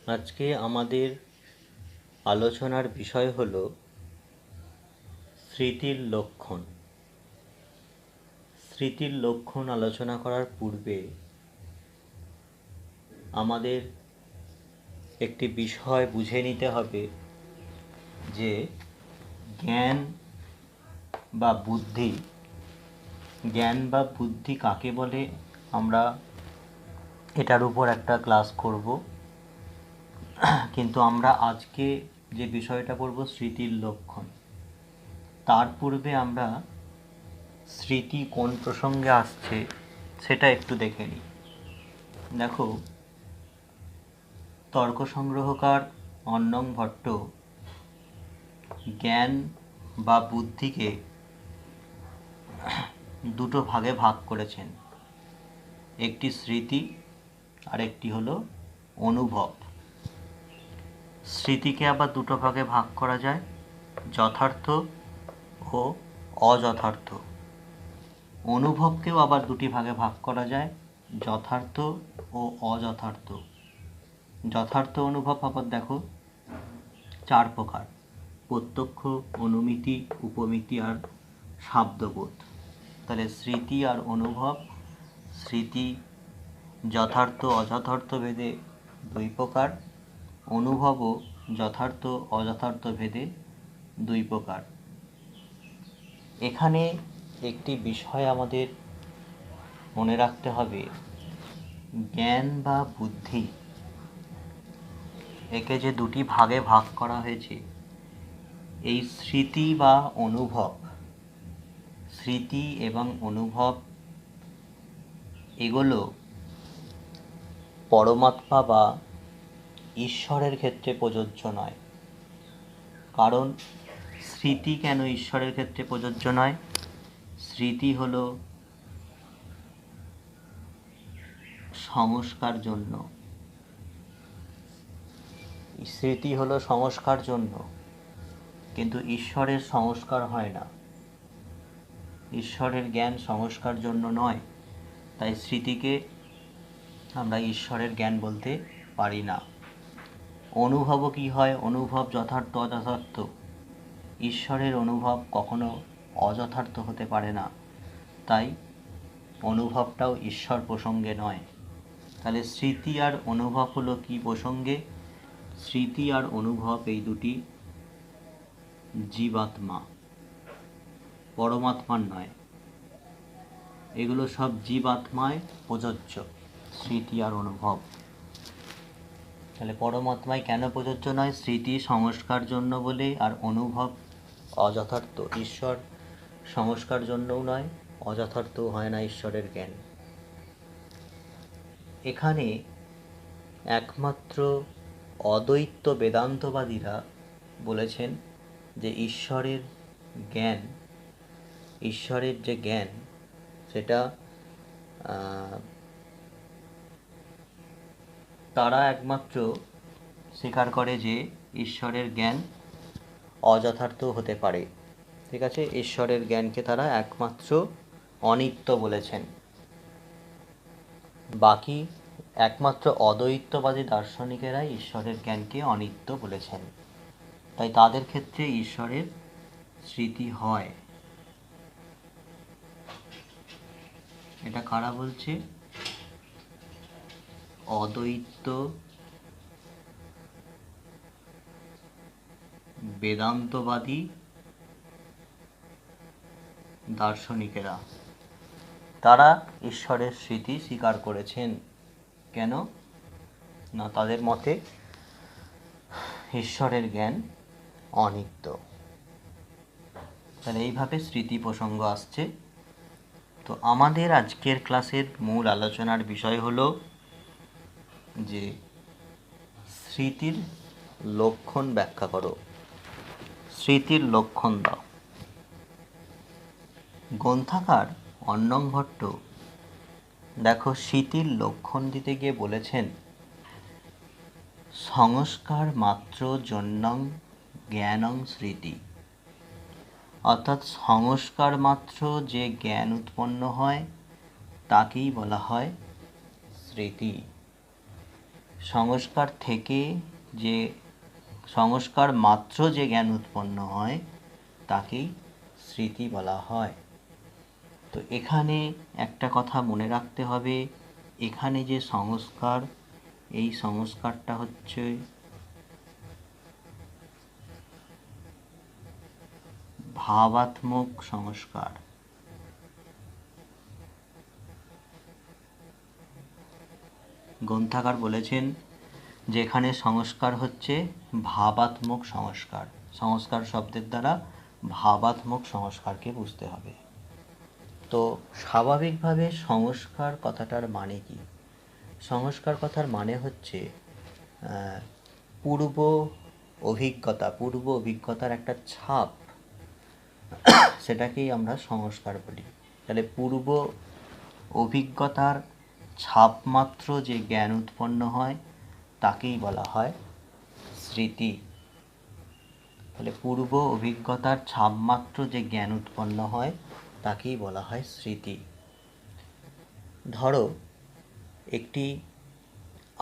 আজকে আমাদের আলোচনার বিষয় হলো স্মৃতির লক্ষণ। স্মৃতির লক্ষণ আলোচনা করার পূর্বে আমাদের একটি বিষয় বুঝে নিতে হবে যে জ্ঞান বা বুদ্ধি কাকে বলে। আমরা এটার উপর একটা ক্লাস করব, কিন্তু আমরা আজকে যে বিষয়টা পড়ব স্মৃতির লক্ষণ, তার পূর্বে আমরা স্মৃতি কোন প্রসঙ্গে আসছে সেটা একটু দেখে নিই। দেখো, তর্ক সংগ্রহকার অন্নং ভট্ট জ্ঞান বা বুদ্ধিকে দুটো ভাগে ভাগ করেছেন, একটি স্মৃতি আর একটি হলো অনুভব। স্মৃতিকে আবার দুটো ভাগে ভাগ করা যায়, যথার্থ ও অযথার্থ। অনুভবকেও আবার দুটি ভাগে ভাগ করা যায়, যথার্থ ও অযথার্থ। যথার্থ অনুভব আবার দেখো চার প্রকার: প্রত্যক্ষ, অনুমিতি, উপমিতি আর শাব্দবোধ। তাহলে স্মৃতি আর অনুভব, স্মৃতি যথার্থ অযথার্থ ভেদে দুই প্রকার, অনুভবও যথার্থ অযথার্থ ভেদে দুই প্রকার। এখানে একটি বিষয় আমাদের মনে রাখতে হবে, জ্ঞান বা বুদ্ধি একে যে দুটি ভাগে ভাগ করা হয়েছে, এই স্মৃতি বা অনুভব, স্মৃতি এবং অনুভব এগুলো পরমাত্মা বা ঈশ্বরের ক্ষেত্রে প্রযোজ্য নয়। কারণ স্মৃতি কেন ঈশ্বরের ক্ষেত্রে প্রযোজ্য নয়? স্মৃতি হলো সংস্কার জন্য, স্মৃতি হলো সংস্কার জন্য, কিন্তু ঈশ্বরের সংস্কার হয় না। ঈশ্বরের জ্ঞান সংস্কার জন্য নয়, তাই স্মৃতিকে আমরা ঈশ্বরের জ্ঞান বলতে পারি না। অনুভবও কি হয়? অনুভব যথার্থ অযথার্থ। ঈশ্বরের অনুভব কখনো অযথার্থ হতে পারে না, তাই অনুভবটাও ঈশ্বর প্রসঙ্গে নয়। তাহলে স্মৃতি আর অনুভব হলো কি প্রসঙ্গে? স্মৃতি আর অনুভব এই দুটি জীবাত্মা, পরমাত্মার নয়। এগুলো সব জীবাত্মায় প্রযোজ্য, স্মৃতি আর অনুভব। তাহলে পরমাত্মায় কেন প্রযোজ্য নয়? স্মৃতি সংস্কার জন্য বলে, আর অনুভব অযথার্থ। ঈশ্বর সংস্কার জন্যও নয়, অযথার্থও হয় না ঈশ্বরের জ্ঞান। এখানে একমাত্র অদ্বৈত বেদান্তবাদীরা বলেছেন যে ঈশ্বরের জ্ঞান, ঈশ্বরের যে জ্ঞান সেটা তারা একমাত্র স্বীকার করে যে ঈশ্বরের জ্ঞান অযথার্থ হতে পারে। ঠিক আছে, ঈশ্বরের জ্ঞানকে তারা একমাত্র অনিত্য বলেছেন। বাকি একমাত্র অদ্বৈতবাদী দার্শনিকেরাই ঈশ্বরের জ্ঞানকে অনিত্য বলেছেন। তাই তাদের ক্ষেত্রে ঈশ্বরের স্মৃতি হয়। এটা কারা বলছে? অদ্বৈত বেদান্তবাদী দার্শনিকেরা, তারা ঈশ্বরের স্মৃতি স্বীকার করেছেন। কেন না, তাদের মতে ঈশ্বরের জ্ঞান অনিত্য। তাহলে এইভাবে স্মৃতি প্রসঙ্গ আসছে। তো আমাদের আজকের ক্লাসের মূল আলোচনার বিষয় হলো যে স্মৃতির লক্ষণ ব্যাখ্যা করো, স্মৃতির লক্ষণ দাও। গ্রন্থাকার অন্নং ভট্ট দেখো স্মৃতির লক্ষণ দিতে গিয়ে বলেছেন, সংস্কার মাত্র জন্যং জ্ঞানং স্মৃতি। অর্থাৎ সংস্কার মাত্র যে জ্ঞান উৎপন্ন হয় তাকেই বলা হয় স্মৃতি। সংস্কার থেকে যে সংস্কার মাত্র যে জ্ঞান উৎপন্ন হয় তাকেই স্মৃতি বলা হয়। তো এখানে একটা কথা মনে রাখতে হবে, এখানে যে সংস্কার, এই সংস্কারটা হচ্ছে ভাবাত্মক সংস্কার। গ্রন্থাকার বলেছেন যে এখানে সংস্কার হচ্ছে ভাবাত্মক সংস্কার। সংস্কার শব্দের দ্বারা ভাবাত্মক সংস্কারকে বুঝতে হবে। তো স্বাভাবিকভাবে সংস্কার কথাটার মানে কি? সংস্কার কথার মানে হচ্ছে পূর্ব অভিজ্ঞতার একটা ছাপ, সেটাকেই আমরা সংস্কার বলি। তাহলে পূর্ব অভিজ্ঞতার ছাপমাত্র যে জ্ঞান উৎপন্ন হয় তাকেই বলা হয় স্মৃতি। তাহলে পূর্ব অভিজ্ঞতার ছাপমাত্র যে জ্ঞান উৎপন্ন হয় তাকেই বলা হয় স্মৃতি। ধরো একটি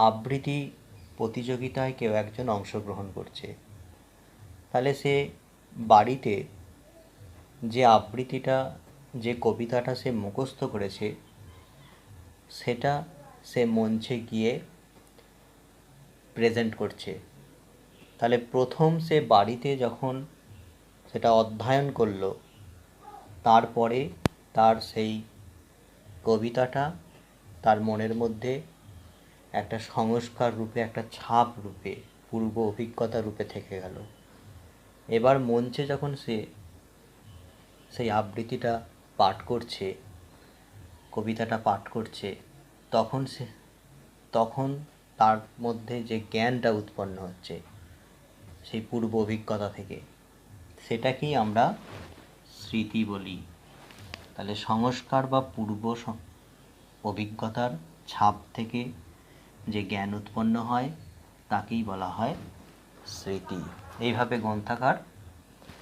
আবৃত্তি প্রতিযোগিতায় কেউ একজন অংশগ্রহণ করছে, তাহলে সে বাড়িতে যে আবৃত্তিটা, যে কবিতাটা সে মুখস্থ করেছে, সেটা সে মঞ্চে গিয়ে প্রেজেন্ট করছে। তাহলে প্রথম সে বাড়িতে যখন সেটা অধ্যয়ন করলো, তারপরে তার সেই কবিতাটা তার মনের মধ্যে একটা সংস্কার রূপে, একটা ছাপ রূপে, পূর্ব অভিজ্ঞতা রূপে থেকে গেল। এবার মঞ্চে যখন সে সেই আবৃত্তিটা পাঠ করছে, কবিতাটা পাঠ করছে, তখন তার মধ্যে যে জ্ঞানটা উৎপন্ন হচ্ছে সেই পূর্ব অভিজ্ঞতা থেকে, সেটাকেই আমরা স্মৃতি বলি। তাহলে সংস্কার বা পূর্ব অভিজ্ঞতার ছাপ থেকে যে জ্ঞান উৎপন্ন হয় তাকেই বলা হয় স্মৃতি। এইভাবে গ্রন্থাকার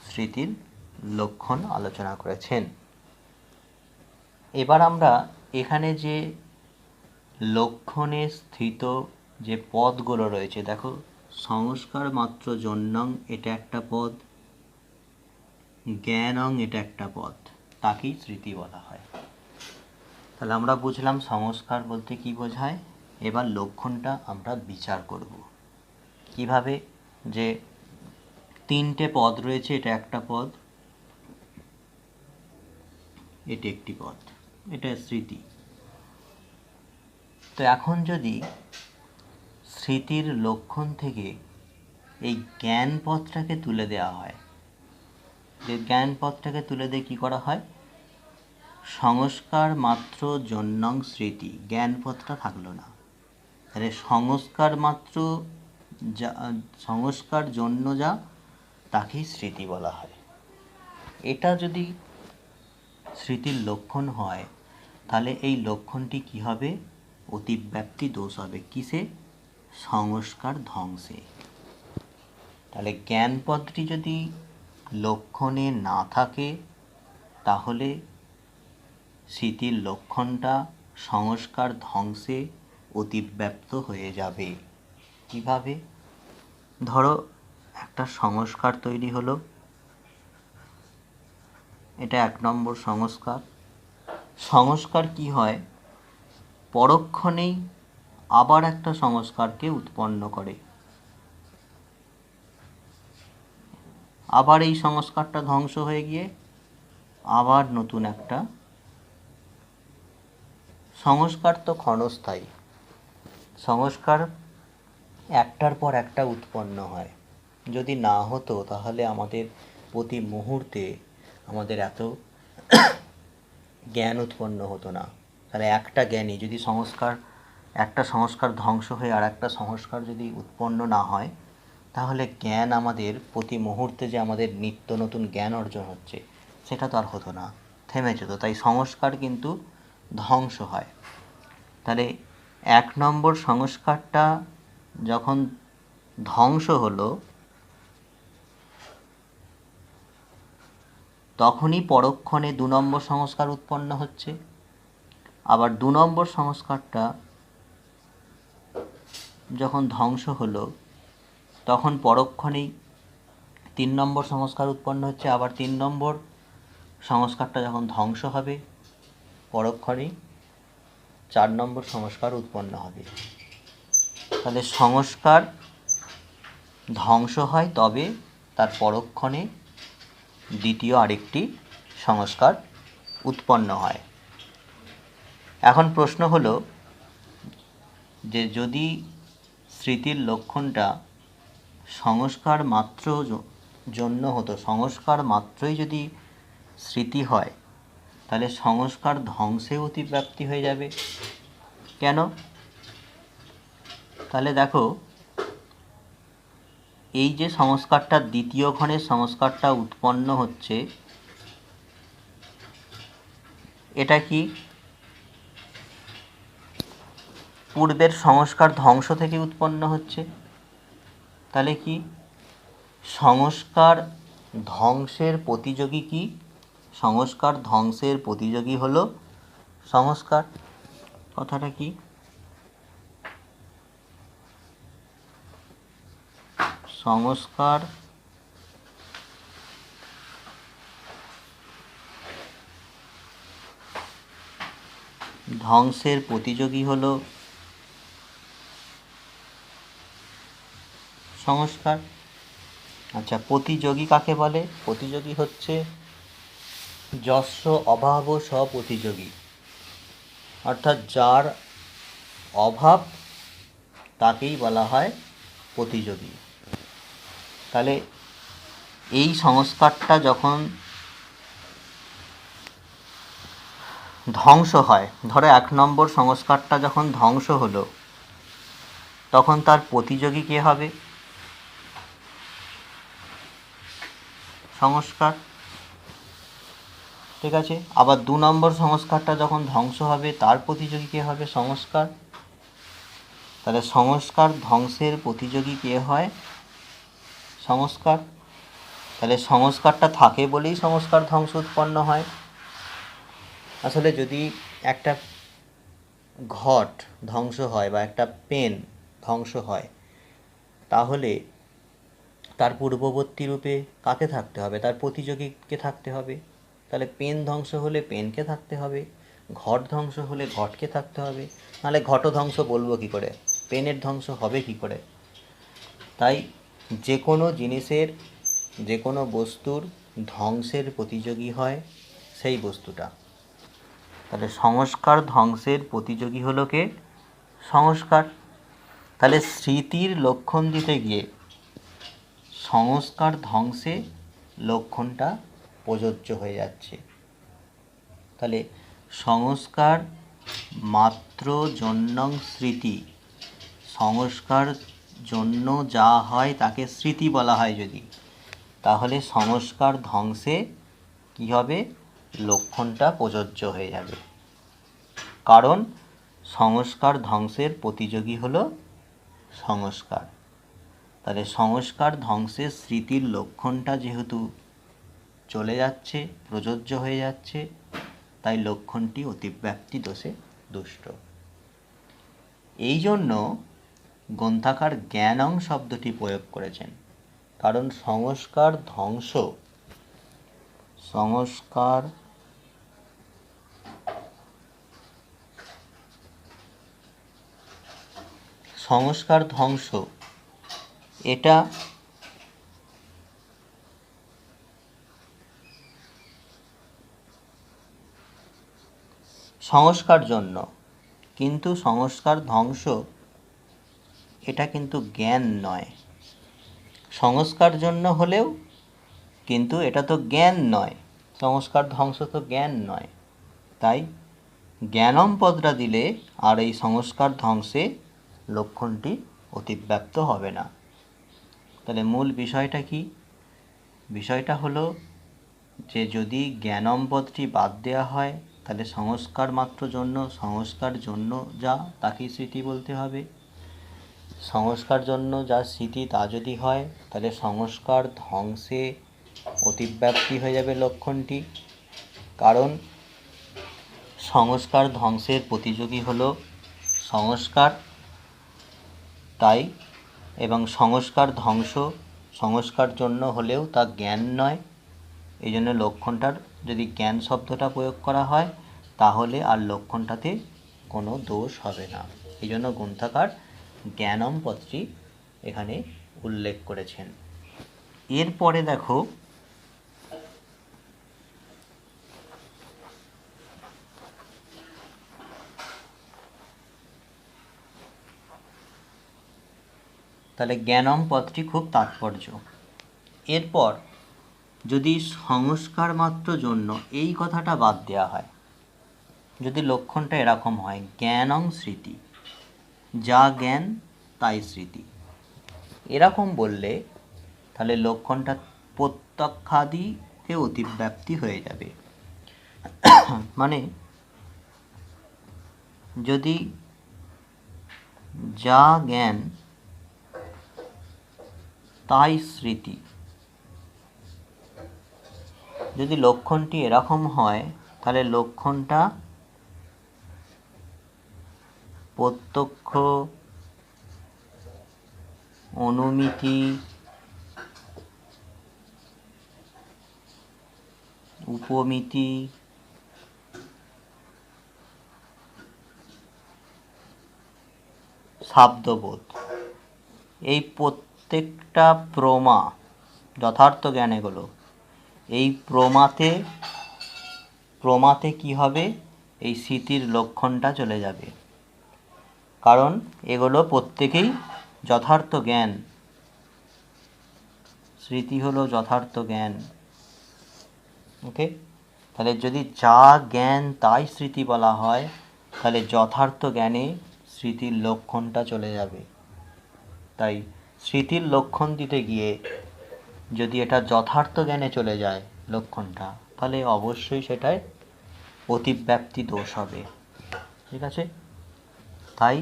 স্মৃতির লক্ষণ আলোচনা করেছেন। এবার আমরা এখানে যে লক্ষণে স্থিত যে পদগুলো রয়েছে, দেখো সংস্কার মাত্র জন্যং এটা একটা পদ, জ্ঞানং এটা একটা পদ, তাকেই স্মৃতি বলা হয়। তাহলে আমরা বুঝলাম সংস্কার বলতে কি বোঝায়। এবার লক্ষণটা আমরা বিচার করব কিভাবে। যে তিনটে পদ রয়েছে, এটা একটা পদ, এটা একটি পদ, এটা স্মৃতি। তো এখন যদি স্মৃতির লক্ষণ থেকে এই জ্ঞান পদটাকে তুলে দেওয়া হয়, যে জ্ঞান পদটাকে তুলে দিয়ে কী করা হয়, সংস্কার মাত্র জন্যং স্মৃতি, জ্ঞান পদটা থাকলো না। তাহলে সংস্কার জন্য যা, তাকেই স্মৃতি বলা হয়। এটা যদি স্মৃতির লক্ষণ হয়, তাহলে এই লক্ষণটি কি হবে, অতিব্যাপ্তি দোষ হবে। কিসে? সংস্কার ধ্বংসে। তাহলে জ্ঞান পদটি যদি লক্ষণে না থাকে, তাহলে স্মৃতির লক্ষণটা সংস্কার ধ্বংসে অতিব্যাপ্ত হয়ে যাবে। কিভাবে? ধরো একটা সংস্কার তৈরি হলো, এটা 1 নম্বর সংস্কার। সংস্কার কি হয়, পরক্ষণেই আবার একটা সংস্কারকে উৎপন্ন করে, আবার এই সংস্কারটা ধ্বংস হয়ে গিয়ে আবার নতুন একটা সংস্কার। তো ক্ষণস্থায়ী সংস্কার একটার পর একটা উৎপন্ন হয়। যদি না হতো তাহলে আমাদের প্রতি মুহূর্তে আমাদের এত জ্ঞান উৎপন্ন হতো না। তাহলে একটা জ্ঞানী যদি একটা সংস্কার ধ্বংস হয়ে আর একটা সংস্কার যদি উৎপন্ন না হয়, তাহলে জ্ঞান আমাদের প্রতি মুহূর্তে যে আমাদের নিত্য নতুন জ্ঞান অর্জন হচ্ছে, সেটা তো আর হতো না, থেমে যেত। তাই সংস্কার কিন্তু ধ্বংস হয়। তাহলে 1 নম্বর সংস্কারটা যখন ধ্বংস হলো, তখনই পরক্ষণে 2 নম্বর সংস্কার উৎপন্ন হচ্ছে। আবার 2 নম্বর সংস্কারটা যখন ধ্বংস হলো তখন পরক্ষণেই 3 নম্বর সংস্কার উৎপন্ন হচ্ছে। আবার 3 নম্বর সংস্কারটা যখন ধ্বংস হবে পরক্ষণেই 4 নম্বর সংস্কার উৎপন্ন হবে। তাহলে সংস্কার ধ্বংস হয়, তবে তার পরক্ষণে দ্বিতীয় আরেকটি সংস্কার উৎপন্ন হয়। এখন প্রশ্ন হলো যে যদি স্মৃতির লক্ষণটা সংস্কার মাত্র জন্য হতো, সংস্কার মাত্রই যদি স্মৃতি হয়, তাহলে সংস্কার ধ্বংসে অতিব্যাপ্তি হয়ে যাবে কেন? তাহলে দেখো, এই যে সংস্কারটা দ্বিতীয় ক্ষণের সংস্কারটা উৎপন্ন হচ্ছে, এটা কি পূর্বের সংস্কার ধ্বংস থেকে উৎপন্ন হচ্ছে? তাহলে কি সংস্কার ধ্বংসের প্রতিযোগী কি? সংস্কার ধ্বংসের প্রতিযোগী হলো সংস্কার। কথাটা কি? সংস্কার ধ্বংসের প্রতিযোগী হলো সংস্কার। আচ্ছা, প্রতিযোগী কাকে বলে? প্রতিযোগী হচ্ছে যস্য অভাব স্বপ্রতিযোগী, অর্থাৎ যার অভাব তাকেই বলা হয় প্রতিযোগী। তাহলে এই সংস্কারটা যখন ধ্বংস হয়, ধরো 1 নম্বর সংস্কারটা যখন ধ্বংস হলো, তখন তার প্রতিযোগী কে হবে? সংস্কার। ঠিক আছে। আবার 2 নম্বর সংস্কারটা যখন ধ্বংস হবে, তার প্রতিযোগী কে হবে? সংস্কার। তাহলে সংস্কার ধ্বংসের প্রতিযোগী কে হয়? সংস্কার। তাহলে সংস্কারটা থাকে বলেই সংস্কার ধ্বংস উৎপন্ন হয়। আসলে যদি একটা ঘট ধ্বংস হয় বা একটা পেন ধ্বংস হয়, তাহলে তার পূর্ববর্তী রূপে কাকে থাকতে হবে? তার প্রতিযোগীকে থাকতে হবে। তাহলে পেন ধ্বংস হলে পেনকে থাকতে হবে, ঘট ধ্বংস হলে ঘটকে থাকতে হবে, নাহলে ঘট ধ্বংস বলবো কী করে, পেনের ধ্বংস হবে কী করে? তাই যে কোনো জিনিসের, যে কোনো বস্তুর ধ্বংসের প্রতিযোগী হয় সেই বস্তুটা। তাহলে সংস্কার ধ্বংসের প্রতিযোগী হলো কে? সংস্কার। তাহলে স্মৃতির লক্ষণ দিতে গিয়ে সংস্কার ধ্বংসে লক্ষণটা প্রযোজ্য হয়ে যাচ্ছে। তাহলে সংস্কার মাত্র জন্যং স্মৃতি, সংস্কার জন্য যা হয় তাকে স্মৃতি বলা হয় যদি, তাহলে সংস্কার ধ্বংসে কী হবে? লক্ষণটা প্রযোজ্য হয়ে যাবে। কারণ সংস্কার ধ্বংসের প্রতিযোগী হলো সংস্কার। তাহলে সংস্কার ধ্বংসের স্মৃতির লক্ষণটা যেহেতু চলে যাচ্ছে, প্রযোজ্য হয়ে যাচ্ছে, তাই লক্ষণটি অতিব্যাপ্তি দোষে দুষ্ট। এই জন্য গ্রন্থাকার জ্ঞানং শব্দটি প্রয়োগ করেছেন, কারণ সংস্কার ধ্বংস, সংস্কার ধ্বংস এটা সংস্কার জন্য, কিন্তু সংস্কার ধ্বংস এটা কিন্তু জ্ঞান নয়। সংস্কার জন্য হলেও কিন্তু এটা তো জ্ঞান নয়, সংস্কার ধ্বংস তো জ্ঞান নয়। তাই জ্ঞানম পদটা দিলে আর এই সংস্কার ধ্বংসে লক্ষণটি অতিব্যাপ্ত হবে না। তাহলে মূল বিষয়টা কি? বিষয়টা হলো যে যদি জ্ঞানম পদটি বাদ দেওয়া হয়, তাহলে সংস্কার মাত্র জন্য, সংস্কার জন্য যা তাকেই স্মৃতি বলতে হবে। সংস্কার জন্য যা স্মৃতি তা যদি হয়, তাহলে সংস্কার ধ্বংসে অতিব্যাপ্তি হয়ে যাবে লক্ষণটি। কারণ সংস্কার ধ্বংসের প্রতিযোগী হলো সংস্কার। তাই এবং সংস্কার ধ্বংস, সংস্কার জন্য হলেও তা জ্ঞান নয়। এই জন্য লক্ষণটার যদি জ্ঞান শব্দটা প্রয়োগ করা হয় তাহলে আর লক্ষণটাতে কোনো দোষ হবে না। এই জন্য গ্রন্থাকার জ্ঞানম পদটি এখানে উল্লেখ করেছেন। এরপরে দেখো তাহলে জ্ঞানম পদটি খুব তাৎপর্য। এরপর যদি সংস্কার মাত্র জন্য এই কথাটা বাদ দেওয়া হয়, যদি লক্ষণটা এরকম হয় জ্ঞানং স্মৃতি, যা জ্ঞান তাই স্মৃতি, এরকম বললে তাহলে লক্ষণটা প্রত্যক্ষাদিতে অতিব্যাপ্তি হয়ে যাবে। মানে যদি যা জ্ঞান তাই স্মৃতি, যদি লক্ষণটি এরকম হয় তাহলে লক্ষণটা প্রত্যক্ষ, অনুমিতি, উপমিতি, শাব্দবোধ, এই প্রত্যেকটা প্রমা, যথার্থ জ্ঞান এগুলো, এই প্রমাতে কি হবে, এই স্মৃতির লক্ষণটা চলে যাবে। কারণ এগুলো প্রত্যেকেই যথার্থ জ্ঞান, স্মৃতি হলো যথার্থ জ্ঞান। ওকে, তাহলে যদি যা জ্ঞান তাই স্মৃতি বলা হয় তাহলে যথার্থ জ্ঞানে স্মৃতির লক্ষণটা চলে যাবে। তাই স্মৃতির লক্ষণ দিতে গিয়ে যদি এটা যথার্থ জ্ঞানে চলে যায় লক্ষণটা, তাহলে অবশ্যই সেটায় অতিব্যাপ্তি দোষ হবে। ঠিক আছে, তাই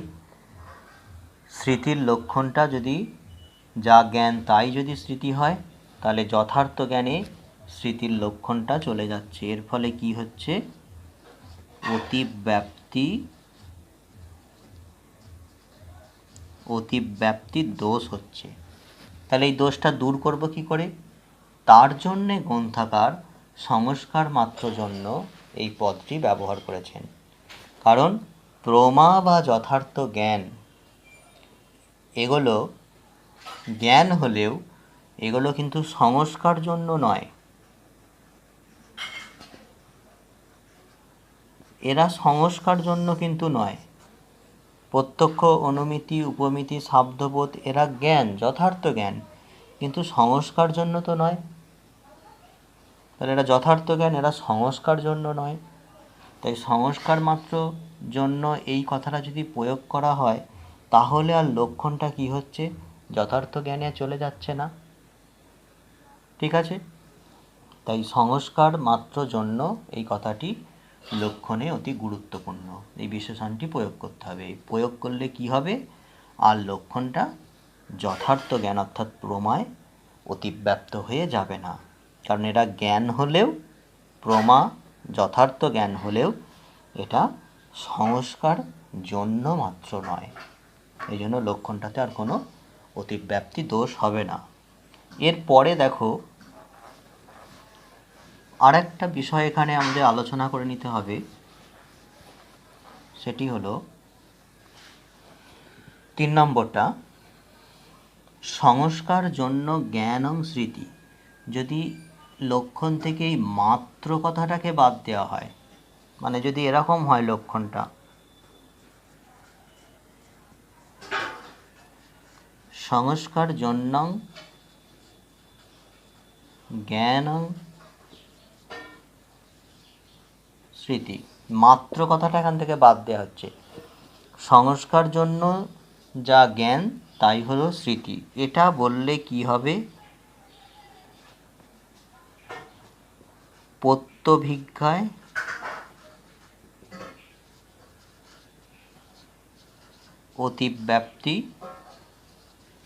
স্মৃতির লক্ষণটা যদি যা জ্ঞান তাই যদি স্মৃতি হয় তাহলে যথার্থ জ্ঞানে স্মৃতির লক্ষণটা চলে যাচ্ছে। এর ফলে কি হচ্ছে, অতিব্যাপ্তির দোষ হচ্ছে। তাহলে এই দোষটা দূর করব কি করে? তার জন্যে গ্রন্থাকার সংস্কার মাত্র জন্য এই পদটি ব্যবহার করেছেন। কারণ প্রমা বা যথার্থ জ্ঞান এগুলো জ্ঞান হলেও এগুলো কিন্তু সংস্কার জন্য নয়, এরা সংস্কার জন্য কিন্তু নয়। প্রত্যক্ষ, অনুমিতি, উপমিতি, শাব্দবোধ এরা জ্ঞান, যথার্থ জ্ঞান, কিন্তু সংস্কার জন্য তো নয়। তাহলে এরা যথার্থ জ্ঞান, এরা সংস্কার জন্য নয়। তাই সংস্কার মাত্র জন্য এই কথাটা যদি প্রয়োগ করা হয় তাহলে আর লক্ষণটা কি হচ্ছে, যথার্থ জ্ঞানে চলে যাচ্ছে না। ঠিক আছে, তাই সংস্কার মাত্র জন্য এই কথাটি লক্ষণে অতি গুরুত্বপূর্ণ, এই বিশেষণটি প্রয়োগ করতে হবে। প্রয়োগ করলে কি হবে, আর লক্ষণটা যথার্থ জ্ঞান অর্থাৎ প্রমায় অতিব্যাপ্ত হয়ে যাবে না। কারণ এটা জ্ঞান হলেও, প্রমা যথার্থ জ্ঞান হলেও এটা সংস্কার জন্য মাত্র নয়। এই জন্য লক্ষণটাতে আর কোনো অতিব্যাপ্তি দোষ হবে না। এরপরে দেখো আর একটা বিষয় এখানে আমাদের আলোচনা করে নিতে হবে, সেটি হলো 3 নম্বরটা, সংস্কার জন্য জ্ঞানং স্মৃতি। যদি লক্ষণ থেকে এই মাত্র কথাটাকে বাদ দেওয়া হয়, মানে যদি এরকম হয় লক্ষণটা, সংস্কার জন্য জ্ঞানং স্মৃতি, মাত্র কথাটা এখান থেকে বাদ দেওয়া হচ্ছে, সংস্কার জন্য যা জ্ঞান তাই হলো স্মৃতি, এটা বললে কি হবে, প্রত্যভিজ্ঞায় অতিব্যাপ্তি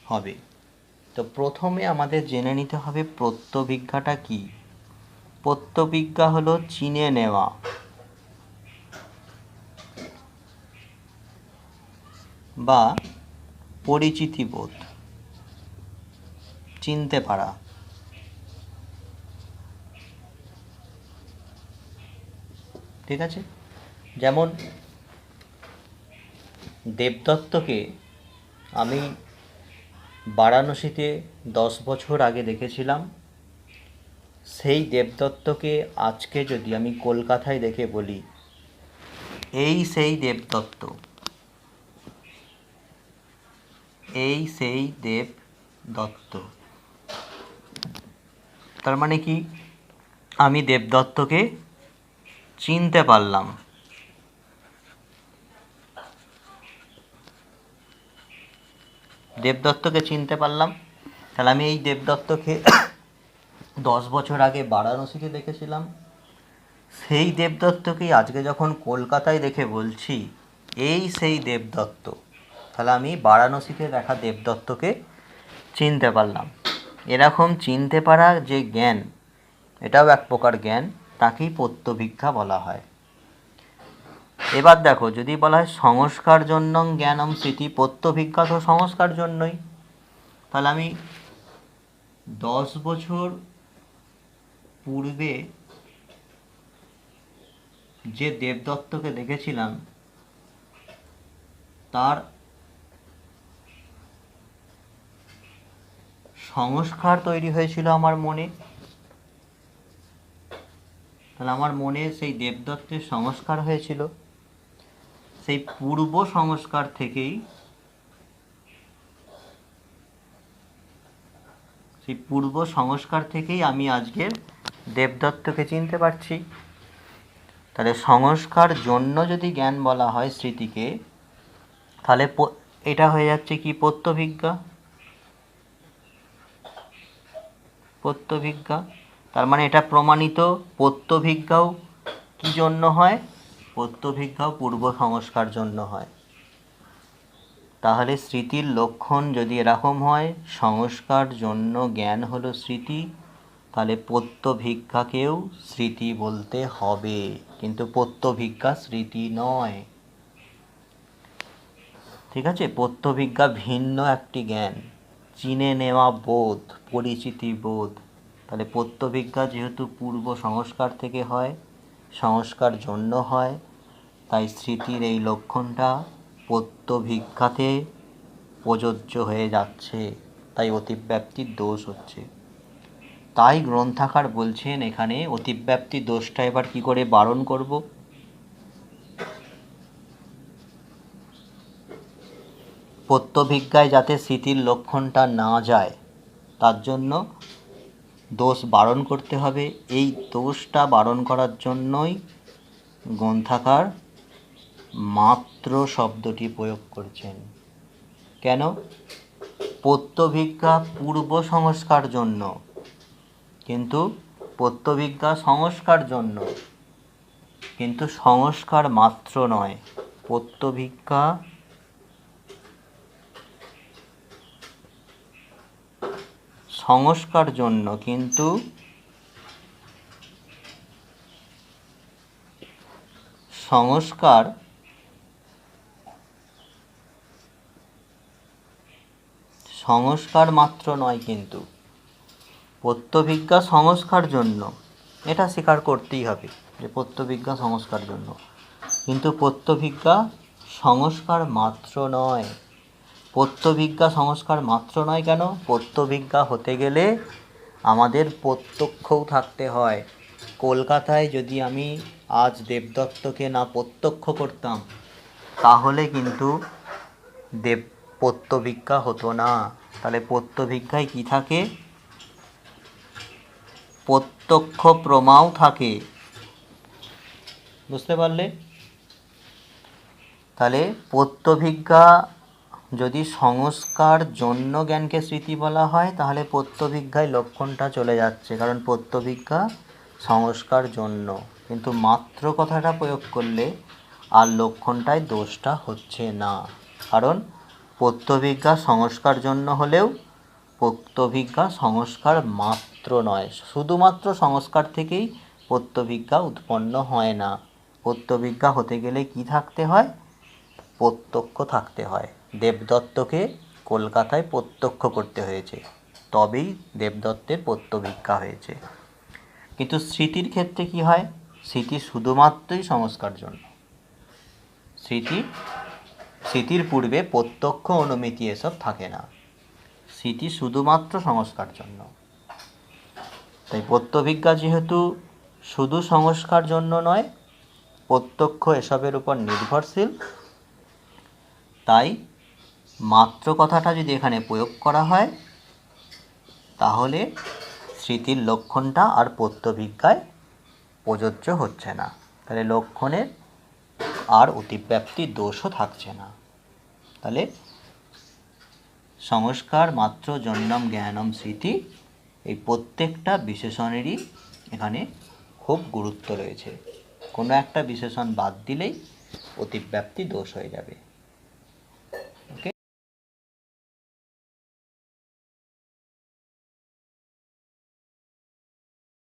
হবে। তো প্রথমে আমাদের জেনে নিতে হবে প্রত্যভিজ্ঞাটা কি। প্রত্যভিজ্ঞা হলো চিনে নেওয়া, বা পরিচিতি বোধ, চিনতে পারা। ঠিক আছে, যেমন দেবদত্তকে আমি বারাণসীতে 10 বছর আগে দেখেছিলাম, সেই দেবদত্তকে আজকে যদি আমি কলকাতায় দেখে বলি এই সেই দেবদত্ত, এই সেই দেবদত্ত, তার মানে কি আমি দেবদত্তকে চিনতে পারলাম। দেবদত্তকে চিনতে পারলাম, তাহলে আমি এই দেবদত্তকে 10 বছর আগে বারাণসীতে দেখেছিলাম, সেই দেবদত্তকেই আজকে যখন কলকাতায় দেখে বলছি এই সেই দেবদত্ত, তাহলে আমি বারাণসীতে দেখা দেবদত্তকে চিনতে পারলাম। এরকম চিনতে পারা যে জ্ঞান, এটাও এক প্রকার জ্ঞান, তাকেই পত্যভিজ্ঞা বলা হয়। এবার দেখো, যদি বলা হয় সংস্কার জন্যং জ্ঞানম স্মৃতি, পত্যভিজ্ঞা তো সংস্কার জন্যই। তাহলে আমি 10 বছর পূর্বে যে দেবদত্তকে দেখেছিলাম তার সংস্কার তৈরি হয়েছিল আমার মনে। তাহলে আমার মনে সেই দেবদত্তের সংস্কার হয়েছিল, সেই পূর্ব সংস্কার থেকেই, সেই পূর্ব সংস্কার থেকেই আমি আজকের দেবদত্তকে চিনতে পারছি। তাহলে সংস্কার জন্য যদি জ্ঞান বলা হয় স্মৃতিকে, তাহলে এটা হয়ে যাচ্ছে কি পত্যভিজ্ঞা। পত্যভিজ্ঞা, তার মানে এটা প্রমাণিত পত্যভিজ্ঞাও কি জন্য হয়, পত্যভিজ্ঞাও পূর্ব সংস্কার জন্য হয়। তাহলে স্মৃতির লক্ষণ যদি এরকম হয়, সংস্কার জন্য জ্ঞান হলো স্মৃতি, তাহলে পত্যভিজ্ঞাকেও স্মৃতি বলতে হবে, কিন্তু পত্যভিজ্ঞা স্মৃতি নয়। ঠিক আছে, পত্যভিজ্ঞা ভিন্ন একটি জ্ঞান, চিনে নেওয়া বোধ, পরিচিতি বোধ। তাহলে পত্যভিজ্ঞা যেহেতু পূর্ব সংস্কার থেকে হয়, সংস্কার জন্য হয়, তাই স্মৃতির এই লক্ষণটা পত্যভিজ্ঞাতে প্রযোজ্য হয়ে যাচ্ছে, তাই অতিব্যাপ্তির দোষ হচ্ছে। তাই গ্রন্থাকার বলছেন এখানে অতিব্যাপ্তি দোষটা এবার কি করে বারণ করব। পত্যভিজ্ঞায় যাতে স্মৃতির লক্ষণটা না যায় তার জন্য দোষ বারণ করতে হবে। এই দোষটা বারণ করার জন্যই গ্রন্থাকার মাত্র শব্দটি প্রয়োগ করছেন। কেন? পত্যভিজ্ঞা পূর্ব সংস্কার জন্য, কিন্তু পত্যভিজ্ঞা সংস্কার জন্য, কিন্তু সংস্কার মাত্র নয়। পত্যভিজ্ঞা সংস্কার জন্য, কিন্তু সংস্কার মাত্র নয়, কিন্তু পত্যভিজ্ঞা সংস্কার জন্য, এটা স্বীকার করতেই হবে যে পত্যভিজ্ঞা সংস্কার জন্য, কিন্তু পত্যভিজ্ঞা সংস্কার মাত্র নয়। পত্যভিজ্ঞা সংস্কার মাত্র নয় কেন? পত্যভিজ্ঞা হতে গেলে আমাদের প্রত্যক্ষও থাকতে হয়। কলকাতায় যদি আমি আজ দেবদত্তকে না প্রত্যক্ষ করতাম তাহলে কিন্তু পত্যভিজ্ঞা হতো না। তাহলে পত্যভিজ্ঞায় কি থাকে? প্রত্যক্ষ প্রমাও থাকে। বুঝতে পারলে? তাহলে পত্যভিজ্ঞা যদি সংস্কার জন্য জ্ঞানকে স্মৃতি বলা হয়, তাহলে পত্যভিজ্ঞায় লক্ষণটা চলে যাচ্ছে, কারণ পত্যভিজ্ঞা সংস্কার জন্য, কিন্তু মাত্র কথাটা প্রয়োগ করলে আর লক্ষণটায় দোষটা হচ্ছে না, কারণ পত্যভিজ্ঞা সংস্কার জন্য হলেও পত্যভিজ্ঞা সংস্কার মাত্র নয়। শুধুমাত্র সংস্কার থেকেই পত্যভিজ্ঞা উৎপন্ন হয় না। পত্যভিজ্ঞা হতে গেলে কি থাকতে হয়? প্রত্যক্ষ থাকতে হয়। দেবদত্তকে কলকাতায় প্রত্যক্ষ করতে হয়েছে, তবেই দেবদত্তের প্রত্যভিজ্ঞা হয়েছে। কিন্তু স্মৃতির ক্ষেত্রে কি হয়? স্মৃতি শুধুমাত্রই সংস্কার জন্য। স্মৃতির পূর্বে প্রত্যক্ষ অনুমিতি এসব থাকে না, স্মৃতি শুধুমাত্র সংস্কার জন্য। তাই প্রত্যভিজ্ঞা যেহেতু শুধু সংস্কার জন্য নয়, প্রত্যক্ষ এসবের উপর নির্ভরশীল, তাই মাত্র কথাটা যদি এখানে প্রয়োগ করা হয় তাহলে স্মৃতির লক্ষণটা আর প্রত্যভিজ্ঞায় প্রযোজ্য হচ্ছে না, তাহলে লক্ষণের আর অতিব্যাপ্তির দোষও থাকছে না। তাহলে সংস্কার, মাত্র, জন্যম, জ্ঞানম, স্মৃতি, এই প্রত্যেকটা বিশেষণেরই এখানে খুব গুরুত্ব রয়েছে। কোনো একটা বিশেষণ বাদ দিলেই অতিব্যাপ্তি দোষ হয়ে যাবে।